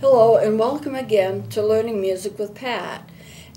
Hello and welcome again to Learning Music with Pat.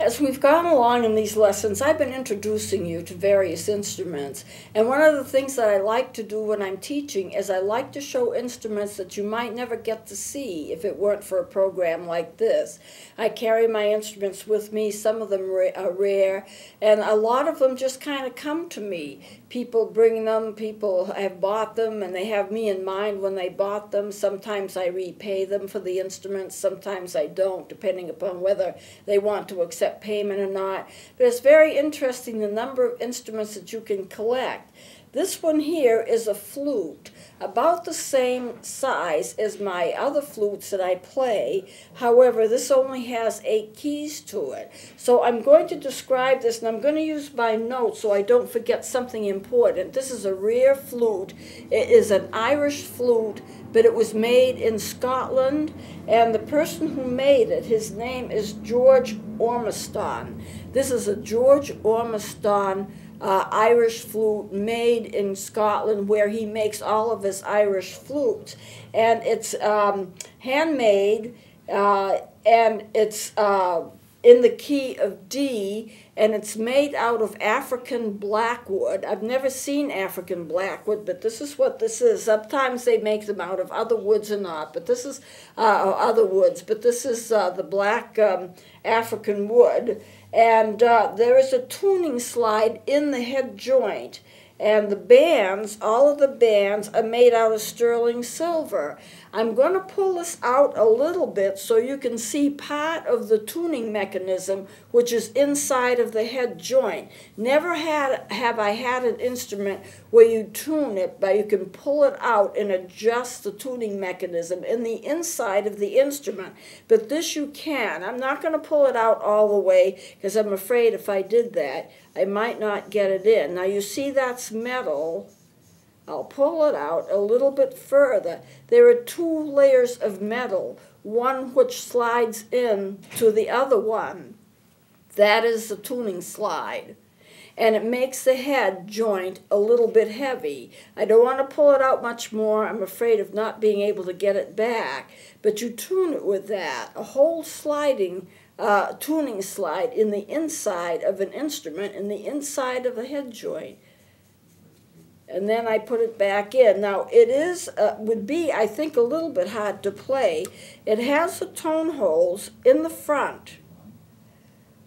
As we've gone along in these lessons, I've been introducing you to various instruments. And one of the things that I like to do when I'm teaching is I like to show instruments that you might never get to see if it weren't for a program like this. I carry my instruments with me. Some of them are rare, and a lot of them just kind of come to me. People bring them, people have bought them, and they have me in mind when they bought them. Sometimes I repay them for the instruments, sometimes I don't, depending upon whether they want to accept payment or not. But it's very interesting the number of instruments that you can collect. This one here is a flute, about the same size as my other flutes that I play. However, this only has 8 keys to it. So I'm going to describe this, and I'm going to use my notes so I don't forget something important. This is a rare flute. It is an Irish flute, but it was made in Scotland, and the person who made it, his name is George Ormiston. This is a George Ormiston Irish flute made in Scotland, where he makes all of his Irish flutes. And it's handmade, and it's in the key of D, and it's made out of African blackwood. I've never seen African blackwood, but this is what this is. Sometimes they make them out of other woods or not, but this is other woods, but this is the black African wood. And there is a tuning slide in the head joint. And the bands, all of the bands, are made out of sterling silver. I'm going to pull this out a little bit so you can see part of the tuning mechanism, which is inside of the head joint. Never have I had an instrument where you tune it, but you can pull it out and adjust the tuning mechanism in the inside of the instrument. But this you can. I'm not going to pull it out all the way because I'm afraid if I did that, I might not get it in. Now you see that's metal. I'll pull it out a little bit further. There are 2 layers of metal, one which slides in to the other one. That is the tuning slide. And it makes the head joint a little bit heavy. I don't want to pull it out much more. I'm afraid of not being able to get it back. But you tune it with that. A whole sliding tuning slide in the inside of an instrument, in the inside of a head joint. And then I put it back in. Now it is would be, I think, a little bit hard to play. It has the tone holes in the front.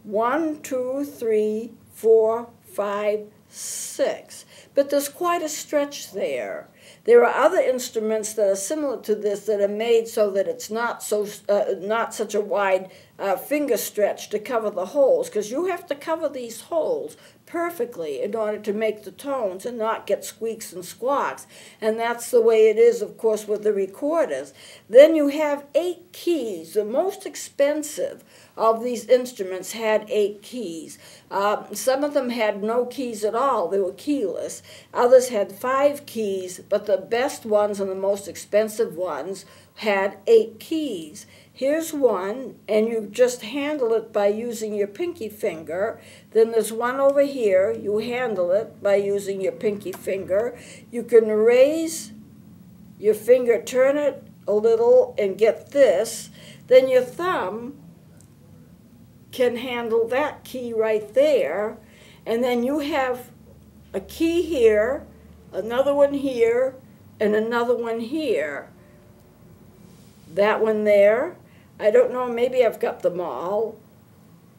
1, 2, 3, 4, 5, 6. But there's quite a stretch there. There are other instruments that are similar to this that are made so that it's not such a wide finger stretch to cover the holes, because you have to cover these holes perfectly in order to make the tones and not get squeaks and squawks. And that's the way it is, of course, with the recorders. Then you have 8 keys. The most expensive of these instruments had 8 keys. Some of them had no keys at all. They were keyless. Others had 5 keys, but the best ones and the most expensive ones had 8 keys. Here's one, and you just handle it by using your pinky finger. Then there's one over here. You handle it by using your pinky finger. You can raise your finger, turn it a little, and get this. Then your thumb can handle that key right there. And then you have a key here, another one here, and another one here. That one there. I don't know, maybe I've got them all.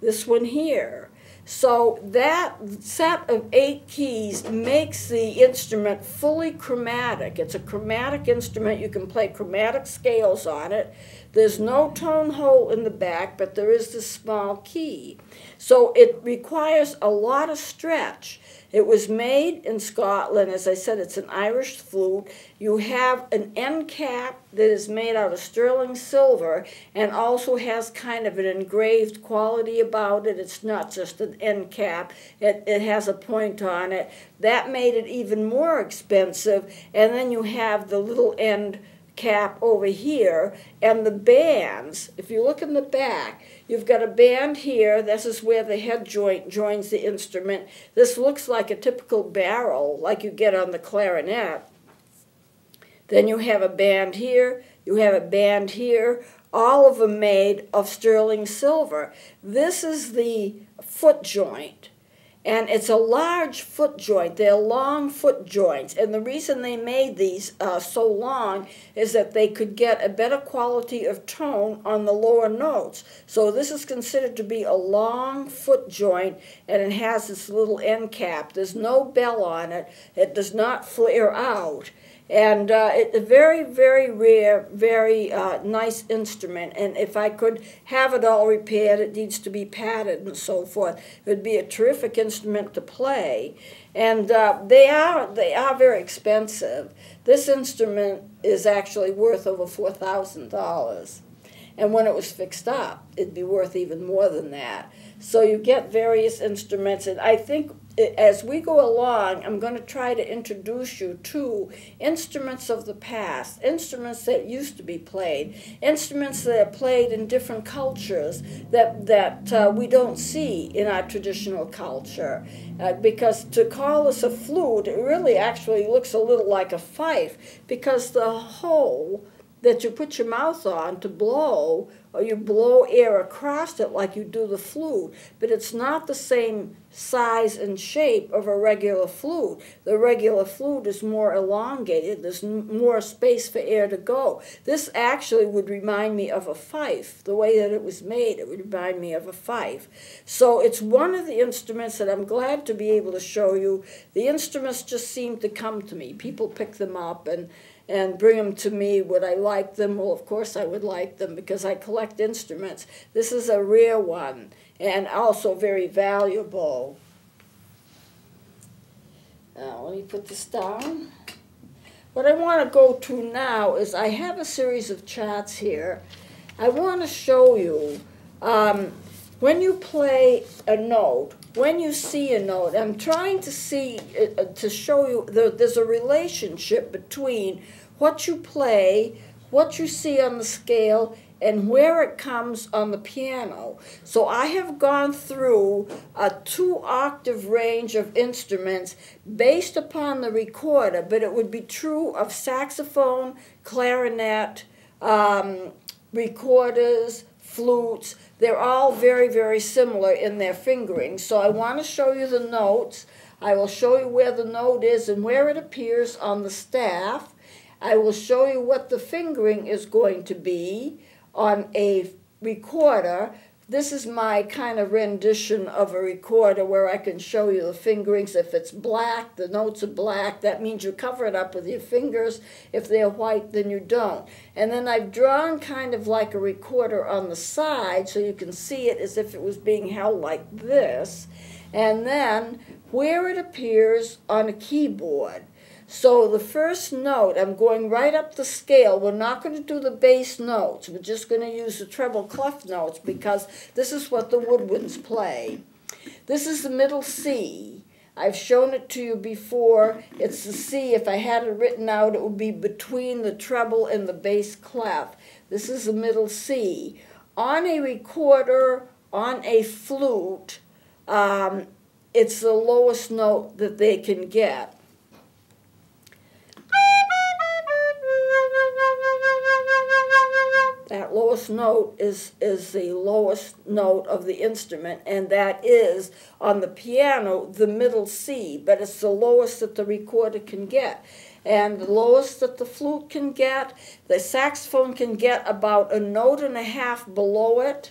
This one here. So that set of 8 keys makes the instrument fully chromatic. It's a chromatic instrument. You can play chromatic scales on it. There's no tone hole in the back, but there is this small key. So it requires a lot of stretch. It was made in Scotland. As I said, it's an Irish flute. You have an end cap that is made out of sterling silver and also has kind of an engraved quality about it. It's not just an end cap. It has a point on it. That made it even more expensive. And then you have the little end cap over here, and the bands, if you look in the back, you've got a band here. This is where the head joint joins the instrument. This looks like a typical barrel like you get on the clarinet. Then you have a band here, you have a band here. all of them made of sterling silver. This is the foot joint. And it's a large foot joint. They're long foot joints. And the reason they made these so long is that they could get a better quality of tone on the lower notes. So this is considered to be a long foot joint, and it has this little end cap. There's no bell on it. It does not flare out. And it's a very, very rare, very nice instrument. And if I could have it all repaired, it needs to be padded and so forth. It would be a terrific instrument to play. And they are very expensive. This instrument is actually worth over $4,000. And when it was fixed up, it'd be worth even more than that. So you get various instruments, and I think as we go along, I'm going to try to introduce you to instruments of the past, instruments that used to be played, instruments that are played in different cultures that we don't see in our traditional culture. Because to call this a flute, it really actually looks a little like a fife, because the hole that you put your mouth on to blow, or you blow air across it like you do the flute, but it's not the same size and shape of a regular flute. The regular flute is more elongated. There's more space for air to go. This actually would remind me of a fife. The way that it was made, it would remind me of a fife. So it's one of the instruments that I'm glad to be able to show you. The instruments just seem to come to me. People pick them up and bring them to me. Would I like them? Well, of course I would like them, because I collect instruments. This is a rare one, and also very valuable. Now, let me put this down. What I want to go to now is I have a series of charts here. I want to show you when you play a note, when you see a note, I'm trying to show you there's a relationship between what you play, what you see on the scale, and where it comes on the piano. So I have gone through a 2-octave range of instruments based upon the recorder, but it would be true of saxophone, clarinet, recorders, flutes. They're all very, very similar in their fingering. So I want to show you the notes. I will show you where the note is and where it appears on the staff. I will show you what the fingering is going to be on a recorder. This is my kind of rendition of a recorder where I can show you the fingerings. If it's black, the notes are black. That means you cover it up with your fingers. If they're white, then you don't. And then I've drawn kind of like a recorder on the side so you can see it as if it was being held like this. And then where it appears on a keyboard. So the first note, I'm going right up the scale. We're not going to do the bass notes. We're just going to use the treble clef notes, because this is what the woodwinds play. This is the middle C. I've shown it to you before. It's the C. If I had it written out, it would be between the treble and the bass clef. This is the middle C. On a recorder, on a flute, it's the lowest note that they can get. That lowest note is the lowest note of the instrument, and that is, on the piano, the middle C, but it's the lowest that the recorder can get. And the lowest that the flute can get, the saxophone can get about a note and a half below it,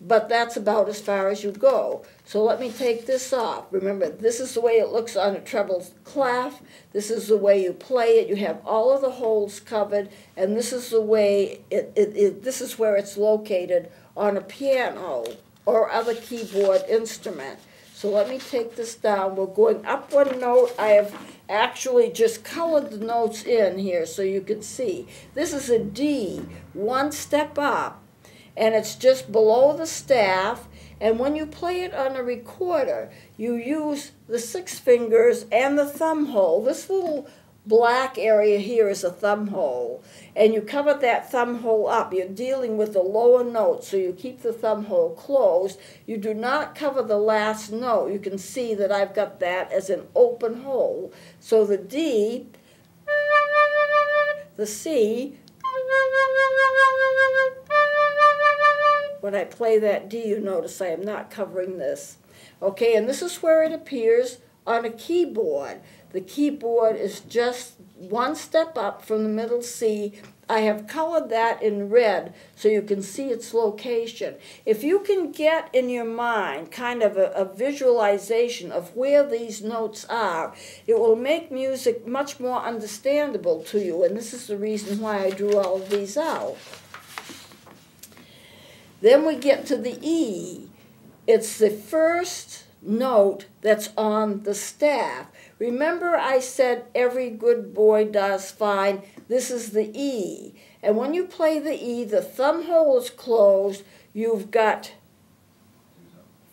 but that's about as far as you go. So let me take this off. Remember, this is the way it looks on a treble clef. This is the way you play it. You have all of the holes covered, and this is the way this is where it's located on a piano or other keyboard instrument. So let me take this down. We're going up one note. I have actually just colored the notes in here so you can see. This is a D, one step up, and it's just below the staff. And when you play it on a recorder, you use the 6 fingers and the thumb hole. This little black area here is a thumb hole. And you cover that thumb hole up. You're dealing with the lower note, so you keep the thumb hole closed. You do not cover the last note. You can see that I've got that as an open hole. So the D, the C, when I play that D, you notice I am not covering this. Okay, and this is where it appears on a keyboard. The keyboard is just one step up from the middle C. I have colored that in red so you can see its location. If you can get in your mind kind of a visualization of where these notes are, it will make music much more understandable to you, and this is the reason why I drew all of these out. Then we get to the E. It's the first note that's on the staff. Remember I said every good boy does fine. This is the E. And when you play the E, the thumb hole is closed. You've got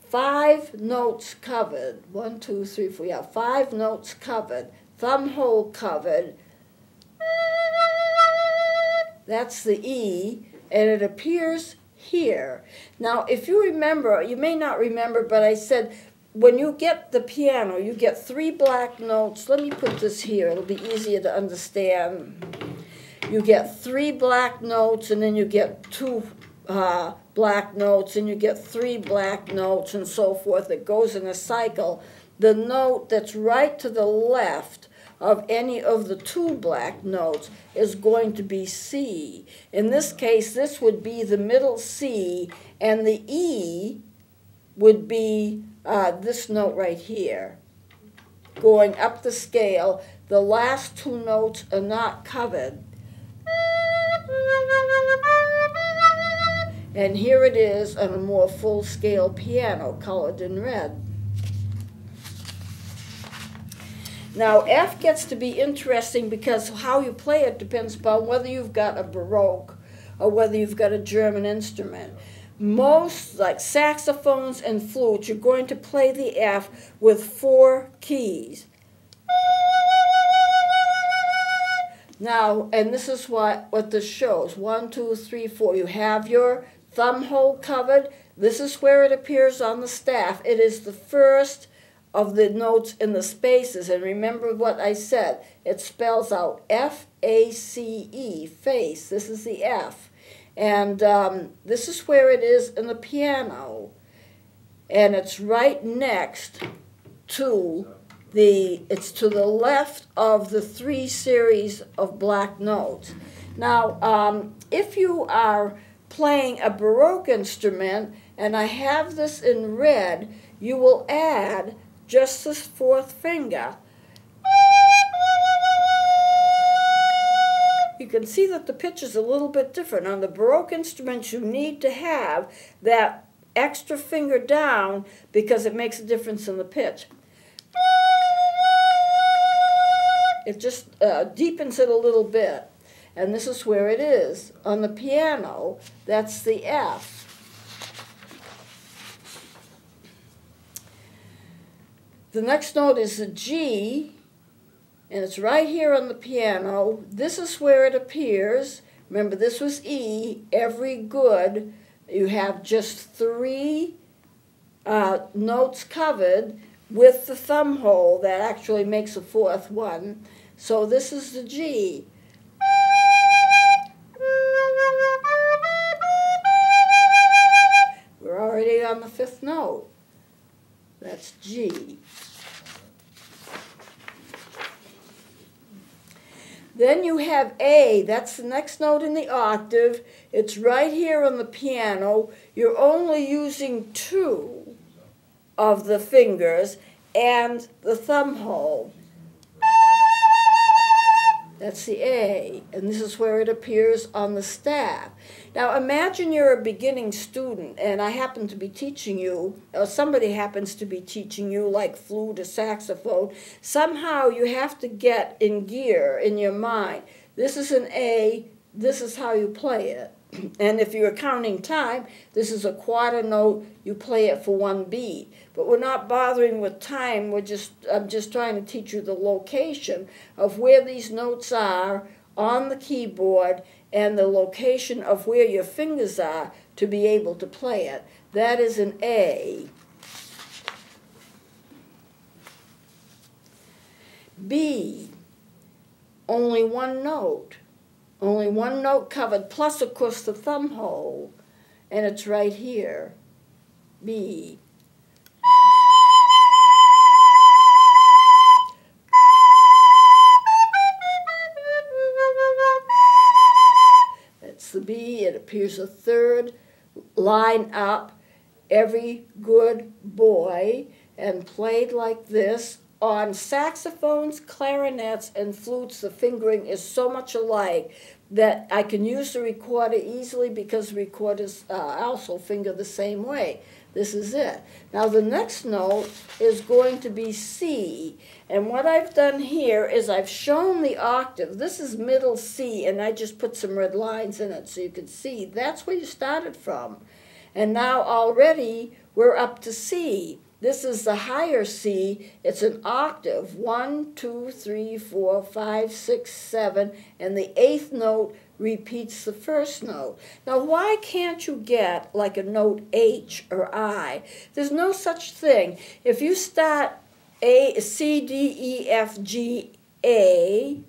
5 notes covered. 1, 2, 3, 4. Yeah, 5 notes covered. Thumb hole covered. That's the E, and it appears here. Now, if you remember, you may not remember, but I said when you get the piano, you get 3 black notes. Let me put this here. It'll be easier to understand. You get 3 black notes, and then you get 2 black notes, and you get 3 black notes, and so forth. It goes in a cycle. The note that's right to the left of any of the 2 black notes is going to be C. In this case, this would be the middle C, and the E would be this note right here. Going up the scale, the last 2 notes are not covered. And here it is on a more full-scale piano, colored in red. Now, F gets to be interesting because how you play it depends upon whether you've got a Baroque or whether you've got a German instrument. Most, like saxophones and flutes, you're going to play the F with 4 keys. Now, and this is what this shows. 1, 2, 3, 4. You have your thumb hole covered. This is where it appears on the staff. It is the first of the notes in the spaces. And remember what I said. It spells out F-A-C-E, face. This is the F. And this is where it is in the piano. And it's right next to it's to the left of the 3 series of black notes. Now, if you are playing a Baroque instrument, and I have this in red, you will add just this 4th finger. You can see that the pitch is a little bit different. On the Baroque instruments, you need to have that extra finger down because it makes a difference in the pitch. It just deepens it a little bit. And this is where it is. On the piano, that's the F. The next note is the G, and it's right here on the piano. This is where it appears. Remember, this was E, every good. You have just 3 notes covered with the thumb hole that actually makes a 4th one. So this is the G. We're already on the 5th note. That's G. Then you have A. That's the next note in the octave. It's right here on the piano. You're only using 2 of the fingers and the thumb hole. That's the A, and this is where it appears on the staff. Now imagine you're a beginning student and I happen to be teaching you, or somebody happens to be teaching you like flute or saxophone. Somehow you have to get in gear in your mind. This is an A, this is how you play it. And if you're counting time, this is a quarter note, you play it for 1 beat. But we're not bothering with time, I'm just trying to teach you the location of where these notes are on the keyboard and the location of where your fingers are to be able to play it. That is an A. B, only 1 note. Only 1 note covered, plus, of course, the thumb hole. and it's right here, B. That's the B. It appears a third line up, every good boy, and played like this. On saxophones, clarinets, and flutes, the fingering is so much alike that I can use the recorder easily because recorders also finger the same way. This is it. Now the next note is going to be C, and what I've done here is I've shown the octave. This is middle C, and I just put some red lines in it so you can see. That's where you started from. And now already we're up to C. This is the higher C. It's an octave, 1, 2, 3, 4, 5, 6, 7, and the 8th note repeats the first note. Now, why can't you get like a note H or I? There's no such thing. If you start A, C, D, E, F, G, A,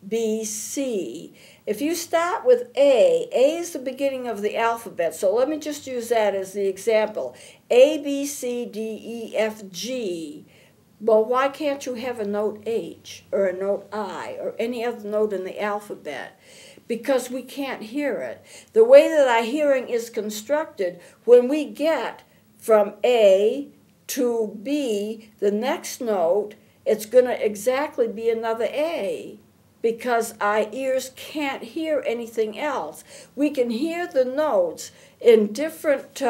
B, C. If you start with A is the beginning of the alphabet, so let me just use that as the example. A, B, C, D, E, F, G. Well, why can't you have a note H or a note I or any other note in the alphabet? Because we can't hear it. The way that our hearing is constructed, when we get from A to B, the next note, it's going to exactly be another A, because our ears can't hear anything else. We can hear the notes in different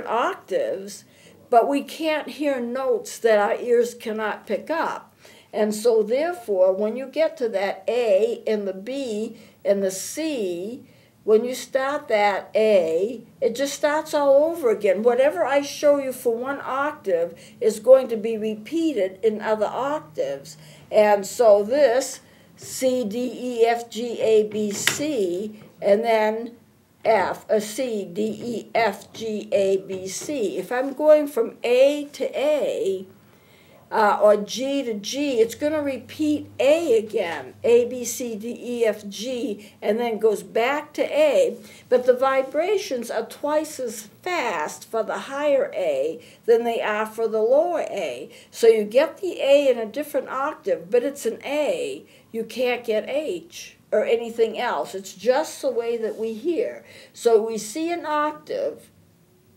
octaves, but we can't hear notes that our ears cannot pick up. And so therefore, when you get to that A and the B and the C, when you start that A, it just starts all over again. Whatever I show you for one octave is going to be repeated in other octaves. And so this, C, D, E, F, G, A, B, C, and then F, C, D, E, F, G, A, B, C. If I'm going from A to A, or G to G, it's going to repeat A again, A, B, C, D, E, F, G, and then goes back to A. But the vibrations are twice as fast for the higher A than they are for the lower A. So you get the A in a different octave, but it's an A. You can't get H or anything else. It's just the way that we hear. So we see an octave,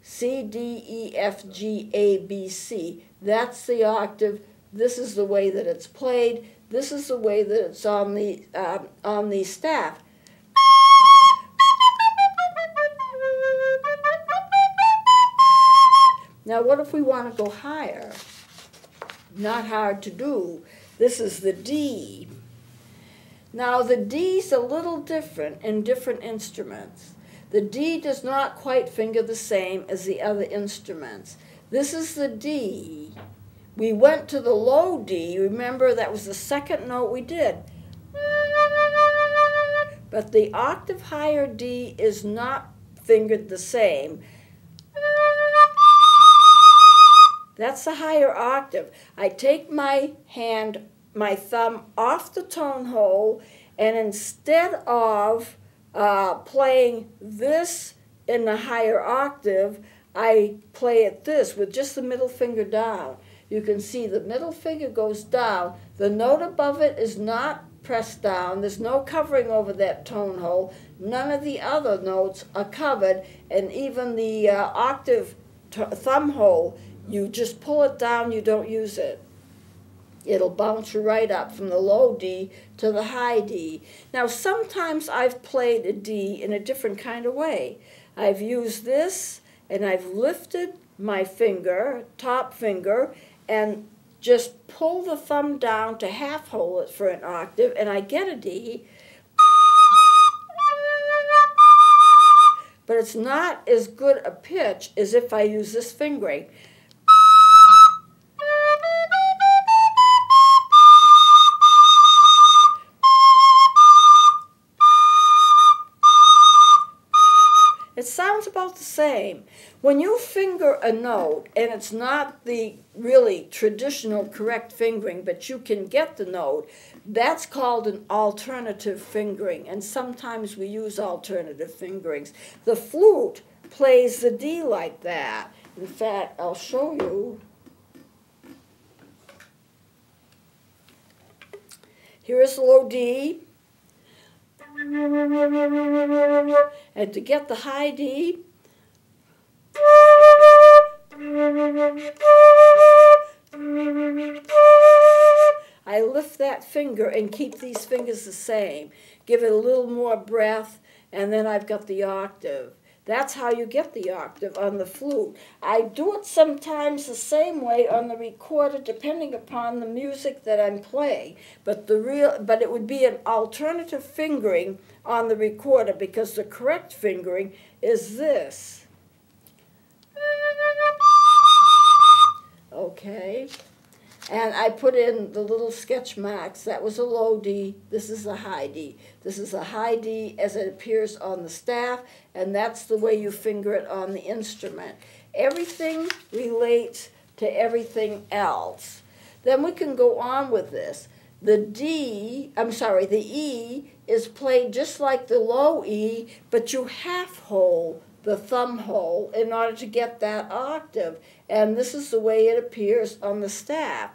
C, D, E, F, G, A, B, C. That's the octave. This is the way that it's played. This is the way that it's on the staff. Now, what if we want to go higher? Not hard to do. This is the D. Now, the D's a little different in different instruments. The D does not quite finger the same as the other instruments. This is the D. We went to the low D. Remember, that was the second note we did. But the octave higher D is not fingered the same. That's the higher octave. I take my hand, my thumb off the tone hole, and instead of playing this in the higher octave, I play it this with just the middle finger down. You can see the middle finger goes down. The note above it is not pressed down. There's no covering over that tone hole. None of the other notes are covered, and even the octave thumb hole, you just pull it down, you don't use it. It'll bounce right up from the low D to the high D. Now, sometimes I've played a D in a different kind of way. I've used this, and I've lifted my finger, top finger, and just pull the thumb down to half hole it for an octave, and I get a D. But it's not as good a pitch as if I use this fingering. It sounds sounds about the same. When you finger a note, and it's not the really traditional correct fingering, but you can get the note, that's called an alternative fingering, and sometimes we use alternative fingerings. The flute plays the D like that. In fact, I'll show you. Here is low D. And to get the high D, I lift that finger and keep these fingers the same. Give it a little more breath, and then I've got the octave. That's how you get the octave on the flute. I do it sometimes the same way on the recorder, depending upon the music that I'm playing. But it would be an alternative fingering on the recorder, because the correct fingering is this. Okay. And I put in the little sketch marks. That was a low D. This is a high D. This is a high D as it appears on the staff, and that's the way you finger it on the instrument. Everything relates to everything else. Then we can go on with this. The E is played just like the low E, but you half hole the thumb hole in order to get that octave. And this is the way it appears on the staff.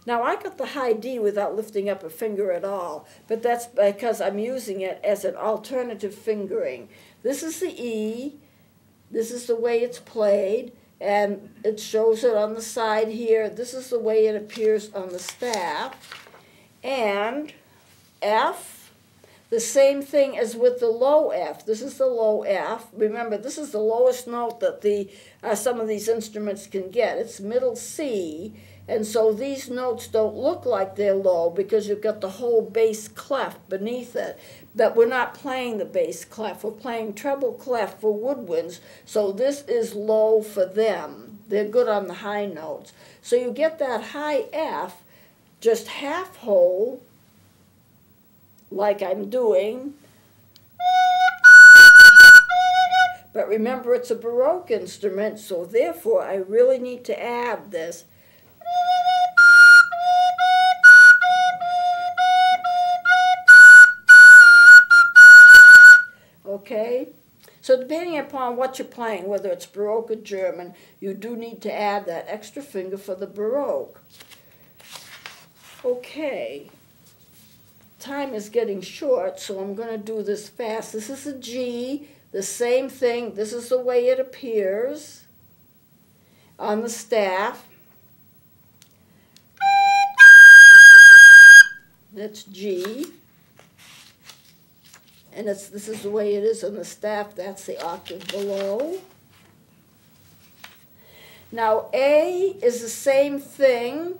Now I got the high D without lifting up a finger at all, but that's because I'm using it as an alternative fingering. This is the E, this is the way it's played, and it shows it on the side here. This is the way it appears on the staff. And F, the same thing as with the low F. This is the low F. Remember, this is the lowest note that some of these instruments can get. It's middle C, and so these notes don't look like they're low because you've got the whole bass clef beneath it. But we're not playing the bass clef. We're playing treble clef for woodwinds, so this is low for them. They're good on the high notes. So you get that high F, just half hole, like I'm doing. But remember, it's a Baroque instrument, so therefore I really need to add this. Okay? So depending upon what you're playing, whether it's Baroque or German, you do need to add that extra finger for the Baroque. Okay. Time is getting short, so I'm going to do this fast. This is a G, the same thing. This is the way it appears on the staff. That's G. And this is the way it is on the staff. That's the octave below. Now A is the same thing,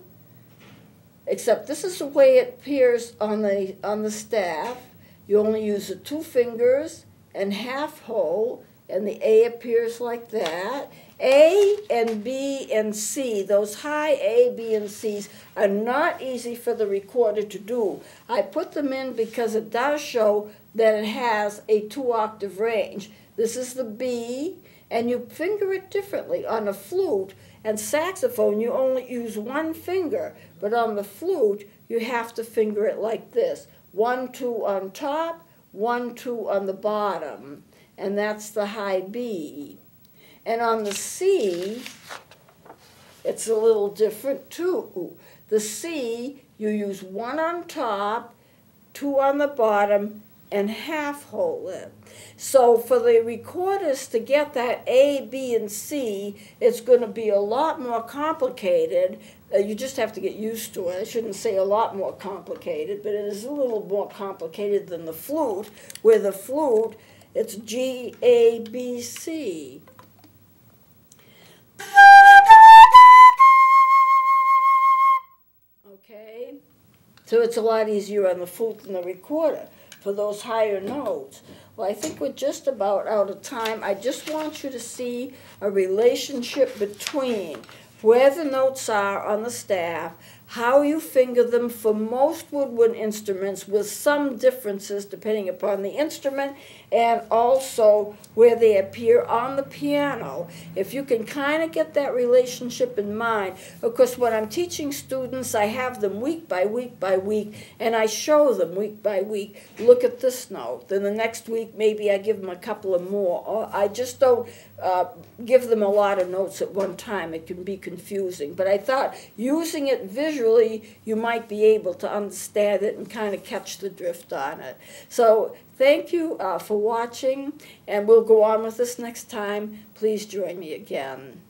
except this is the way it appears on the staff. You only use the two fingers and half hole, and the A appears like that. A and B and C, those high A, B, and C's are not easy for the recorder to do. I put them in because it does show that it has a 2-octave range. This is the B, and you finger it differently. On a flute and saxophone, you only use one finger, but on the flute, you have to finger it like this. 1, 2 on top, 1, 2 on the bottom, and that's the high B. And on the C, it's a little different too. The C, you use 1 on top, 2 on the bottom, and half hole it. So for the recorders to get that A, B, and C, it's going to be a lot more complicated. You just have to get used to it. I shouldn't say a lot more complicated, but it is a little more complicated than the flute, where the flute, it's G, A, B, C. Okay? So it's a lot easier on the flute than the recorder for those higher notes. Well, I think we're just about out of time. I just want you to see a relationship between where the notes are on the staff, how you finger them for most woodwind instruments, with some differences depending upon the instrument and also where they appear on the piano. If you can kind of get that relationship in mind, because when I'm teaching students, I have them week by week by week, and I show them week by week, look at this note. Then the next week, maybe I give them a couple of more. Or I just don't give them a lot of notes at one time. It can be confusing. But I thought using it visually, you might be able to understand it and kind of catch the drift on it. So thank you for watching, and we'll go on with this next time. Please join me again.